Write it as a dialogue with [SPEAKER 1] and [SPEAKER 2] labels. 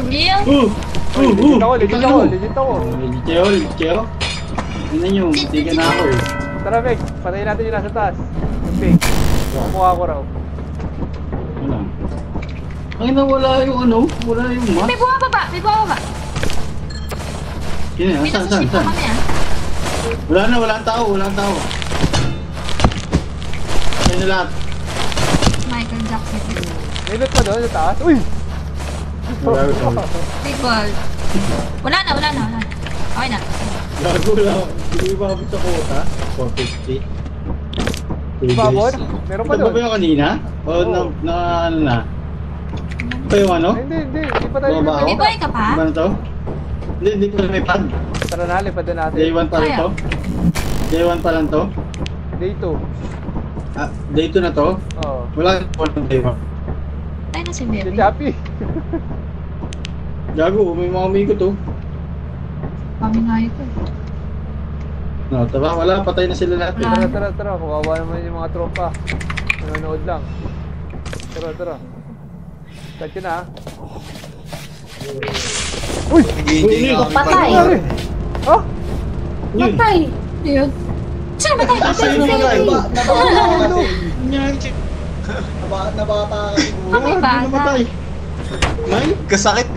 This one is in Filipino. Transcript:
[SPEAKER 1] Real?
[SPEAKER 2] Legit ako, legit ako, legit ako.
[SPEAKER 3] Legit kayo. Tingnan nyo, tiga na ako eh.
[SPEAKER 2] Tara, Meg, patayin natin yung nasa taas. Yung pig. Kukuha ko raw.
[SPEAKER 3] Wala. Ay na, wala yung ano, wala yung mat.
[SPEAKER 1] May bumababa, may bumababa.
[SPEAKER 3] Yun yan,
[SPEAKER 1] May
[SPEAKER 3] saan?
[SPEAKER 1] nasa ship pa kami ah.
[SPEAKER 3] Wala na, walang tao. Ayun na lahat.
[SPEAKER 1] Michael Jackson.
[SPEAKER 2] May loot pa doon sa taas. Uy!
[SPEAKER 3] Wala.
[SPEAKER 1] Big ball. Wala na. Okay na.
[SPEAKER 3] Gago lang. Hindi ba abot sa quota? 450.
[SPEAKER 2] Babot? Meron pa
[SPEAKER 3] Ito ba
[SPEAKER 2] doon?
[SPEAKER 3] yung kanina? O
[SPEAKER 2] Oo.
[SPEAKER 3] na ano na? Ito yung ano?
[SPEAKER 2] Hindi. Hindi pa tayo
[SPEAKER 3] Baba
[SPEAKER 2] dito.
[SPEAKER 3] ako?
[SPEAKER 1] May buhay ka pa?
[SPEAKER 3] Ano to? Hindi pa may pad.
[SPEAKER 2] Tara na, lipad na natin.
[SPEAKER 3] Day 1 pa lang to? Day 1 pa lang to?
[SPEAKER 2] Day 2.
[SPEAKER 3] Ah, day 2 na to?
[SPEAKER 2] Oo.
[SPEAKER 3] Wala yung day 1.
[SPEAKER 1] Tayo na si
[SPEAKER 2] Si
[SPEAKER 1] Bebe.
[SPEAKER 2] Chappy.
[SPEAKER 3] Gago, may mga amigo to.
[SPEAKER 1] Kami nga ito.
[SPEAKER 3] No, taba, wala, patay na sila lahat.
[SPEAKER 1] Wala.
[SPEAKER 2] Tara. Kawawa naman yung mga tropa. Nanonood lang. Tara. Start yun ah. Uy!
[SPEAKER 3] Hindi
[SPEAKER 1] Patay.
[SPEAKER 2] Oh!
[SPEAKER 3] Yun.
[SPEAKER 1] Patay. Yun. Sino matay?
[SPEAKER 3] Sa'yo na
[SPEAKER 1] Patay.
[SPEAKER 3] Nabata kasi.
[SPEAKER 1] Ah, may bata.
[SPEAKER 3] May?
[SPEAKER 4] Kasakit